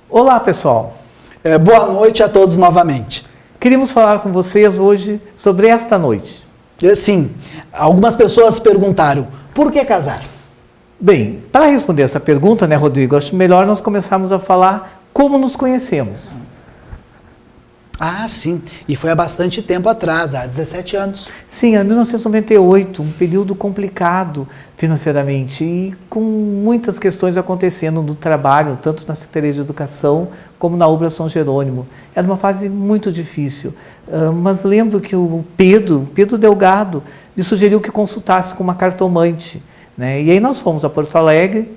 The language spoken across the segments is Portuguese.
Olá, pessoal. Boa noite a todos novamente. Queríamos falar com vocês hoje sobre esta noite. Sim, algumas pessoas perguntaram, por que casar? Bem, para responder essa pergunta, né, Rodrigo, acho melhor nós começarmos a falar como nos conhecemos. Ah, sim, e foi há bastante tempo atrás, há 17 anos. Sim, em 1998, um período complicado financeiramente e com muitas questões acontecendo no trabalho, tanto na Secretaria de Educação como na Obra São Jerônimo. Era uma fase muito difícil, mas lembro que o Pedro Delgado, me sugeriu que consultasse com uma cartomante, né? E aí nós fomos a Porto Alegre,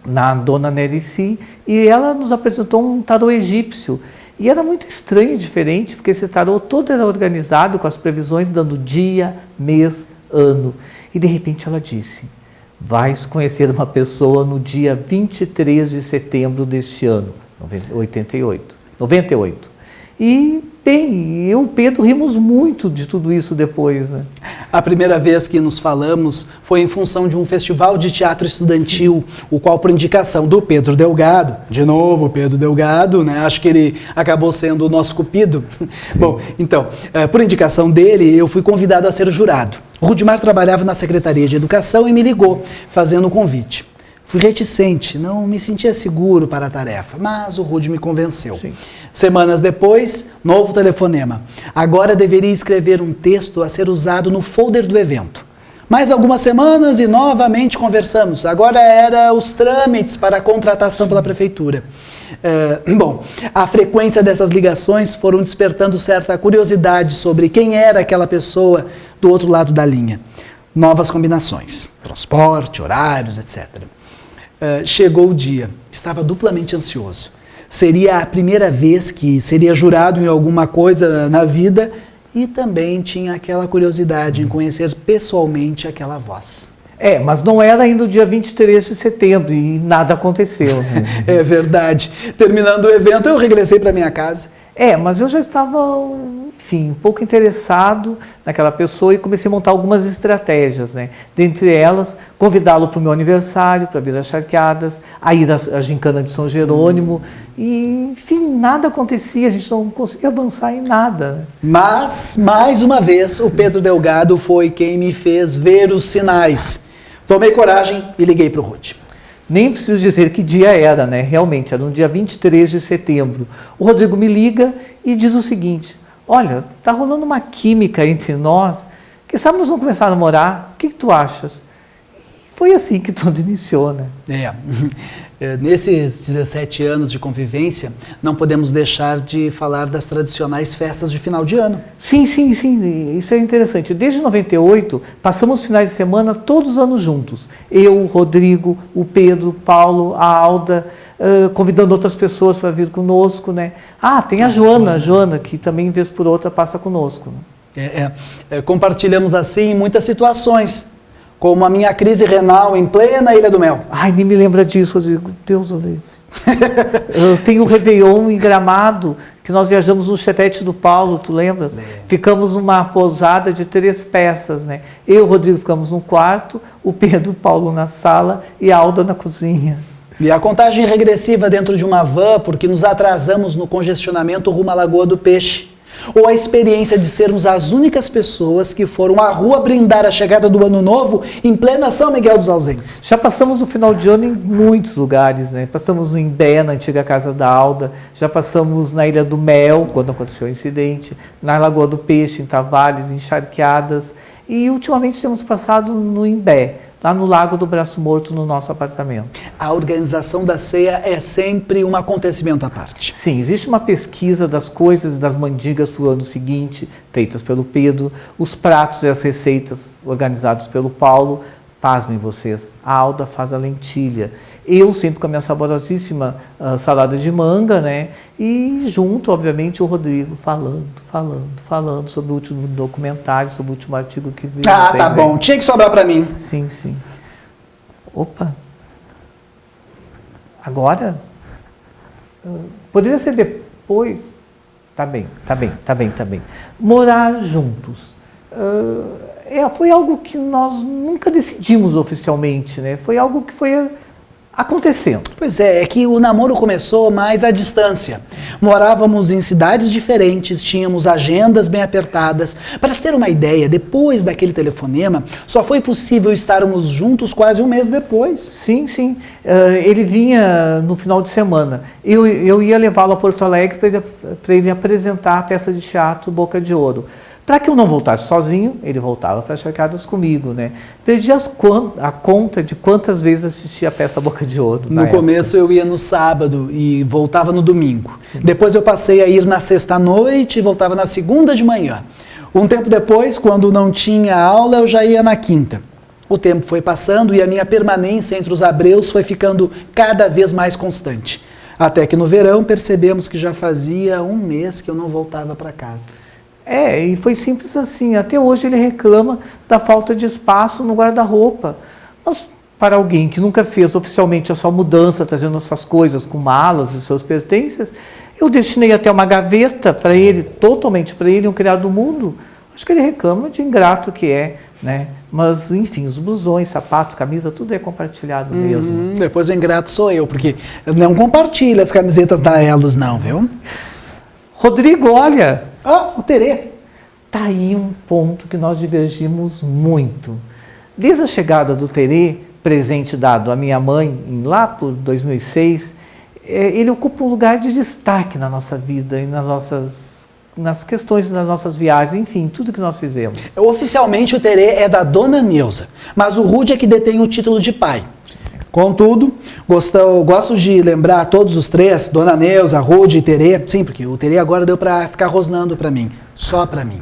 na Dona Nerici, e ela nos apresentou um tarô egípcio. E era muito estranho e diferente, porque esse tarô todo era organizado com as previsões dando dia, mês, ano. E de repente ela disse, vais conhecer uma pessoa no dia 23 de setembro deste ano, 98. E, bem, eu e o Pedro rimos muito de tudo isso depois, né? A primeira vez que nos falamos foi em função de um festival de teatro estudantil, o qual, por indicação do Pedro Delgado, de novo o Pedro Delgado, né? Acho que ele acabou sendo o nosso cupido. Sim. Bom, então, por indicação dele, eu fui convidado a ser jurado. O Rudimar trabalhava na Secretaria de Educação e me ligou, fazendo o convite. Fui reticente, não me sentia seguro para a tarefa, mas o Rude me convenceu. Sim. Semanas depois, novo telefonema. Agora deveria escrever um texto a ser usado no folder do evento. Mais algumas semanas e novamente conversamos. Agora era os trâmites para a contratação pela prefeitura. Bom, a frequência dessas ligações foram despertando certa curiosidade sobre quem era aquela pessoa do outro lado da linha. Novas combinações, transporte, horários, etc. Chegou o dia, estava duplamente ansioso. Seria a primeira vez que seria jurado em alguma coisa na vida e também tinha aquela curiosidade em conhecer pessoalmente aquela voz. Mas não era ainda o dia 23 de setembro e nada aconteceu. Né? É verdade. Terminando o evento, eu regressei para minha casa. Mas eu já estava, enfim, um pouco interessado naquela pessoa e comecei a montar algumas estratégias, né? Dentre elas, convidá-lo para o meu aniversário, para vir às charqueadas, a ir à gincana de São Jerônimo. E, enfim, nada acontecia, a gente não conseguia avançar em nada. Né? Mas, mais uma vez, o Pedro Delgado foi quem me fez ver os sinais. Tomei coragem e liguei para o Rude. Nem preciso dizer que dia era, né? Realmente, era no dia 23 de setembro. O Rodrigo me liga e diz o seguinte, olha, tá rolando uma química entre nós, quem sabe nós vamos começar a namorar, o que tu achas? E foi assim que tudo iniciou, né? Nesses 17 anos de convivência, não podemos deixar de falar das tradicionais festas de final de ano. Sim, isso é interessante. Desde 98, passamos os finais de semana todos os anos juntos. Eu, o Rodrigo, o Pedro, o Paulo, a Alda, convidando outras pessoas para vir conosco, né? Tem a Joana, que também, vez por outra, passa conosco. Né? Compartilhamos assim em muitas situações, como a minha crise renal em plena Ilha do Mel. Nem me lembra disso, Rodrigo. Deus o livre. Eu tenho o Réveillon em Gramado, que nós viajamos no Chevette do Paulo, tu lembras? Ficamos numa pousada de 3 peças, né? Eu e o Rodrigo ficamos num quarto, o Pedro e o Paulo na sala e a Alda na cozinha. E a contagem regressiva dentro de uma van, porque nos atrasamos no congestionamento rumo à Lagoa do Peixe. Ou a experiência de sermos as únicas pessoas que foram à rua brindar a chegada do Ano Novo em plena São Miguel dos Ausentes. Já passamos o final de ano em muitos lugares, né? Passamos no Imbé, na antiga casa da Alda, já passamos na Ilha do Mel, quando aconteceu o incidente, na Lagoa do Peixe, em Tavares, em Charqueadas, e ultimamente temos passado no Imbé, lá no Lago do Braço Morto, no nosso apartamento. A organização da ceia é sempre um acontecimento à parte. Sim, existe uma pesquisa das coisas e das mandigas para o ano seguinte, feitas pelo Pedro, os pratos e as receitas organizados pelo Paulo. Pasmem vocês, a Alda faz a lentilha. Eu sempre com a minha saborosíssima salada de manga, né? E junto, obviamente, o Rodrigo falando sobre o último documentário, sobre o último artigo que viu. Tá bom. Tinha que sobrar para mim. Sim. Opa. Agora? Poderia ser depois? Tá bem. Morar juntos. Foi algo que nós nunca decidimos oficialmente, né? Foi algo que foi acontecendo. Pois é que o namoro começou mais à distância. Morávamos em cidades diferentes, tínhamos agendas bem apertadas. Para se ter uma ideia, depois daquele telefonema, só foi possível estarmos juntos quase um mês depois. Sim, sim. Ele vinha no final de semana. Eu ia levá-lo a Porto Alegre para ele apresentar a peça de teatro Boca de Ouro. Para que eu não voltasse sozinho, ele voltava para as Charqueadas comigo, né? Perdi a conta de quantas vezes assisti a peça Boca de Ouro. No começo eu ia no sábado e voltava no domingo. Depois eu passei a ir na sexta-noite e voltava na segunda de manhã. Um tempo depois, quando não tinha aula, eu já ia na quinta. O tempo foi passando e a minha permanência entre os Abreus foi ficando cada vez mais constante. Até que no verão percebemos que já fazia um mês que eu não voltava para casa. E foi simples assim. Até hoje ele reclama da falta de espaço no guarda-roupa. Mas para alguém que nunca fez oficialmente a sua mudança, trazendo as suas coisas com malas e seus pertences, eu destinei até uma gaveta para ele, totalmente para ele, um criado do mundo. Acho que ele reclama de ingrato que é, né? Mas, enfim, os blusões, sapatos, camisa, tudo é compartilhado mesmo. Depois o ingrato sou eu, porque não compartilha as camisetas da Elos não, viu? Rodrigo, olha... o Terê. Está aí um ponto que nós divergimos muito. Desde a chegada do Terê, presente dado à minha mãe, lá por 2006, ele ocupa um lugar de destaque na nossa vida e nas questões das nossas viagens, enfim, tudo que nós fizemos. Oficialmente o Terê é da Dona Neuza, mas o Rude é que detém o título de pai. Contudo, gosto de lembrar todos os três, Dona Neuza, Rude e Terê, sim, porque o Terê agora deu para ficar rosnando para mim, só para mim,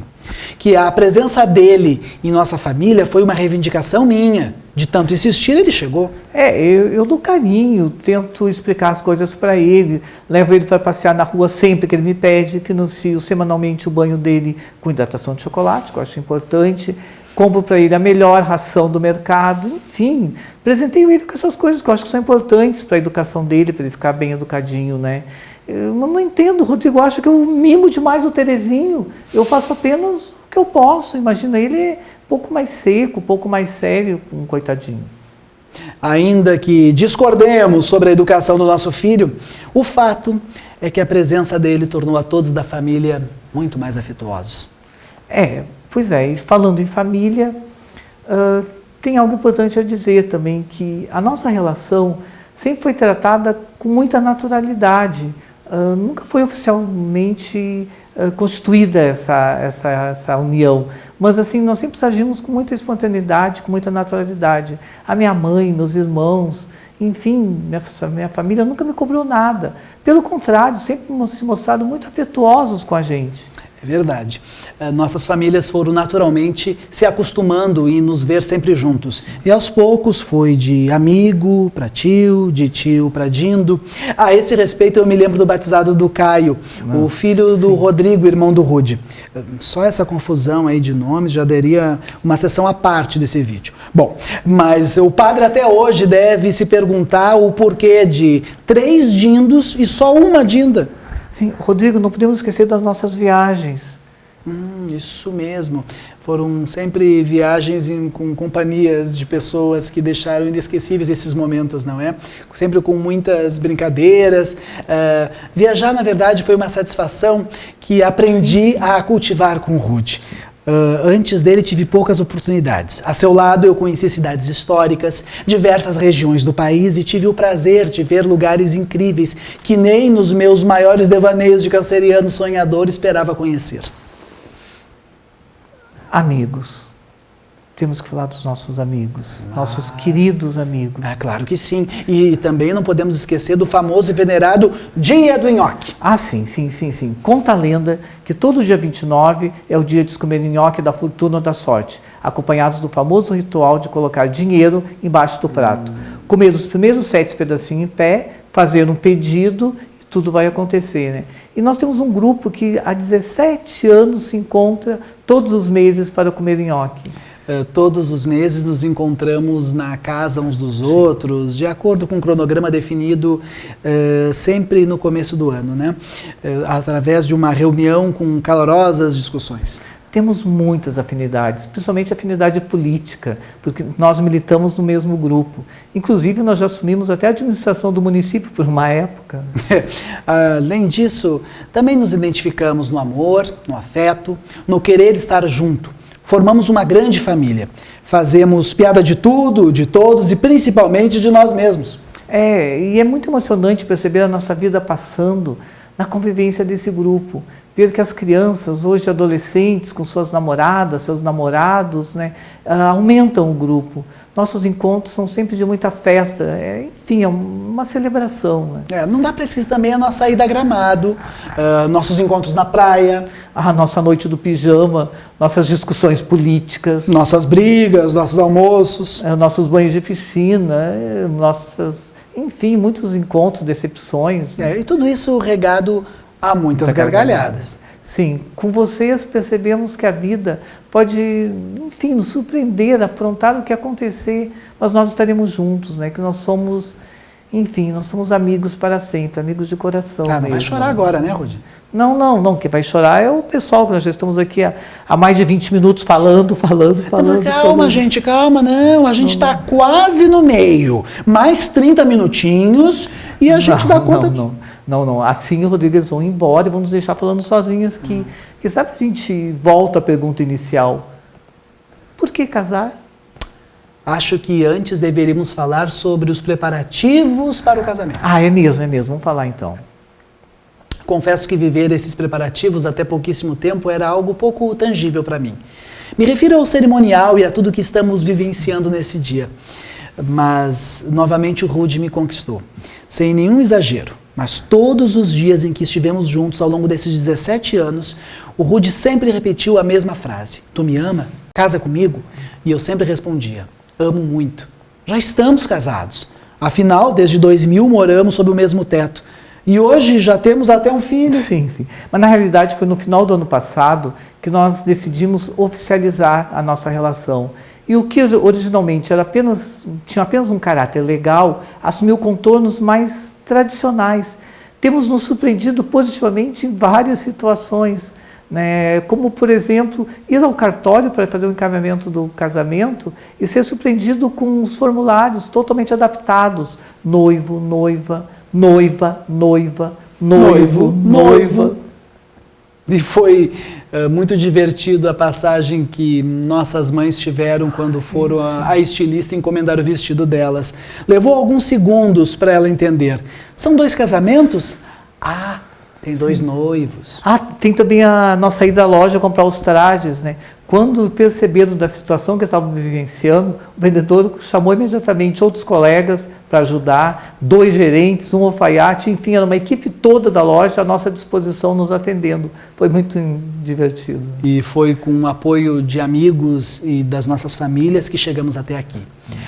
que a presença dele em nossa família foi uma reivindicação minha. De tanto insistir, ele chegou. Eu dou carinho, tento explicar as coisas para ele, levo ele para passear na rua sempre que ele me pede, financio semanalmente o banho dele com hidratação de chocolate, que eu acho importante, compro para ele a melhor ração do mercado, enfim, presenteio ele com essas coisas que eu acho que são importantes para a educação dele, para ele ficar bem educadinho, né? Eu não entendo, Rodrigo, acho que eu mimo demais o Terezinho, eu faço apenas o que eu posso, imagina, ele é um pouco mais seco, um pouco mais sério, um coitadinho. Ainda que discordemos sobre a educação do nosso filho, o fato é que a presença dele tornou a todos da família muito mais afetuosos. Pois é, e falando em família, tem algo importante a dizer também, que a nossa relação sempre foi tratada com muita naturalidade, nunca foi oficialmente constituída essa união, mas assim, nós sempre agimos com muita espontaneidade, com muita naturalidade. A minha mãe, meus irmãos, enfim, minha família nunca me cobrou nada, pelo contrário, sempre se mostraram muito afetuosos com a gente. É verdade. Nossas famílias foram naturalmente se acostumando em nos ver sempre juntos. E aos poucos foi de amigo para tio, de tio para dindo. A esse respeito eu me lembro do batizado do Caio, o filho do Rodrigo, irmão do Rude. Só essa confusão aí de nomes já daria uma sessão à parte desse vídeo. Bom, mas o padre até hoje deve se perguntar o porquê de 3 dindos e só uma dinda. Sim, Rodrigo, não podemos esquecer das nossas viagens. Isso mesmo. Foram sempre viagens com companhias de pessoas que deixaram inesquecíveis esses momentos, não é? Sempre com muitas brincadeiras. Viajar, na verdade, foi uma satisfação que aprendi a cultivar com o Rude. Antes dele tive poucas oportunidades. A seu lado eu conheci cidades históricas, diversas regiões do país e tive o prazer de ver lugares incríveis que nem nos meus maiores devaneios de canceriano sonhador esperava conhecer. Amigos. Temos que falar dos nossos amigos, nossos queridos amigos. Claro que sim. E também não podemos esquecer do famoso e venerado Dia do Nhoque. Sim. Conta a lenda que todo dia 29 é o dia de se comer nhoque da fortuna ou da sorte, acompanhados do famoso ritual de colocar dinheiro embaixo do prato. Comer os primeiros 7 pedacinhos em pé, fazer um pedido e tudo vai acontecer, né? E nós temos um grupo que há 17 anos se encontra todos os meses para comer nhoque. Todos os meses nos encontramos na casa uns dos outros, de acordo com um cronograma definido sempre no começo do ano, né? Através de uma reunião com calorosas discussões. Temos muitas afinidades, principalmente afinidade política, porque nós militamos no mesmo grupo. Inclusive, nós já assumimos até a administração do município por uma época. Além disso, também nos identificamos no amor, no afeto, no querer estar junto. Formamos uma grande família. Fazemos piada de tudo, de todos e principalmente de nós mesmos. E é muito emocionante perceber a nossa vida passando na convivência desse grupo. Ver que as crianças, hoje adolescentes, com suas namoradas, seus namorados, né, aumentam o grupo. Nossos encontros são sempre de muita festa, enfim, é uma celebração. Né? Não dá para esquecer também a nossa ida a Gramado, nossos encontros na praia. A nossa noite do pijama, nossas discussões políticas. Nossas brigas, nossos almoços. Nossos banhos de piscina, enfim, muitos encontros, decepções. Né? E tudo isso regado a muitas gargalhadas. Sim, com vocês percebemos que a vida pode, enfim, nos surpreender, aprontar o que acontecer, mas nós estaremos juntos, né? Que nós somos, enfim, nós somos amigos para sempre, amigos de coração. Não vai chorar agora, né, Rudy? Não, quem vai chorar é o pessoal, que nós já estamos aqui há mais de 20 minutos falando. Calma, gente, calma, a gente está quase no meio, mais 30 minutinhos e a gente dá conta... Não. Assim o Rodrigo eles vão embora e vão nos deixar falando sozinhos aqui. E sabe, a gente volta à pergunta inicial. Por que casar? Acho que antes deveríamos falar sobre os preparativos para o casamento. É mesmo. Vamos falar então. Confesso que viver esses preparativos até pouquíssimo tempo era algo pouco tangível para mim. Me refiro ao cerimonial e a tudo que estamos vivenciando nesse dia. Mas, novamente, o Rudy me conquistou. Sem nenhum exagero. Mas todos os dias em que estivemos juntos ao longo desses 17 anos, o Rudy sempre repetiu a mesma frase. Tu me ama? Casa comigo? E eu sempre respondia, amo muito. Já estamos casados. Afinal, desde 2000 moramos sob o mesmo teto. E hoje já temos até um filho. Sim. Mas na realidade foi no final do ano passado que nós decidimos oficializar a nossa relação. E o que originalmente tinha apenas um caráter legal, assumiu contornos mais tradicionais. Temos nos surpreendido positivamente em várias situações, né? Como, por exemplo, ir ao cartório para fazer o encaminhamento do casamento e ser surpreendido com os formulários totalmente adaptados. Noivo, noiva, noiva, noiva, noivo. E foi muito divertido a passagem que nossas mães tiveram quando foram a estilista encomendar o vestido delas. Levou alguns segundos para ela entender. São 2 casamentos? Tem 2 noivos. Tem também a nossa ida à loja comprar os trajes, né? Quando perceberam da situação que estavam vivenciando, o vendedor chamou imediatamente outros colegas para ajudar, 2 gerentes, um alfaiate, enfim, era uma equipe toda da loja à nossa disposição nos atendendo. Foi muito divertido. E foi com o apoio de amigos e das nossas famílias que chegamos até aqui.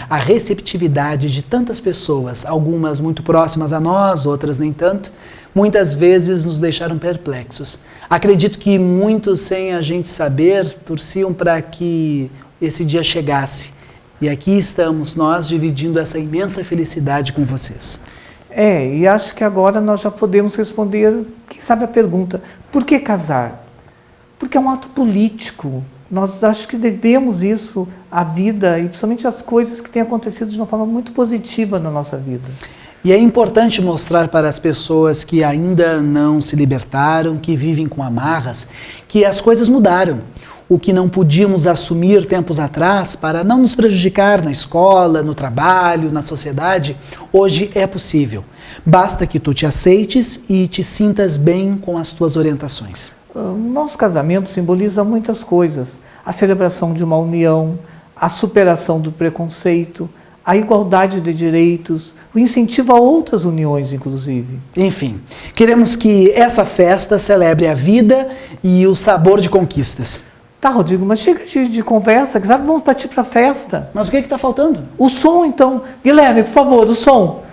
A receptividade de tantas pessoas, algumas muito próximas a nós, outras nem tanto, muitas vezes nos deixaram perplexos. Acredito que muitos, sem a gente saber, torciam para que esse dia chegasse. E aqui estamos nós dividindo essa imensa felicidade com vocês. E acho que agora nós já podemos responder, quem sabe, a pergunta, por que casar? Porque é um ato político. Nós acho que devemos isso à vida e principalmente às coisas que têm acontecido de uma forma muito positiva na nossa vida. E é importante mostrar para as pessoas que ainda não se libertaram, que vivem com amarras, que as coisas mudaram. O que não podíamos assumir tempos atrás para não nos prejudicar na escola, no trabalho, na sociedade, hoje é possível. Basta que tu te aceites e te sintas bem com as tuas orientações. O nosso casamento simboliza muitas coisas. A celebração de uma união, a superação do preconceito, a igualdade de direitos, o incentivo a outras uniões, inclusive. Enfim, queremos que essa festa celebre a vida e o sabor de conquistas. Tá, Rodrigo, mas chega de conversa, que sabe, vamos partir para a festa. Mas o que está faltando? O som, então. Guilherme, por favor, o som.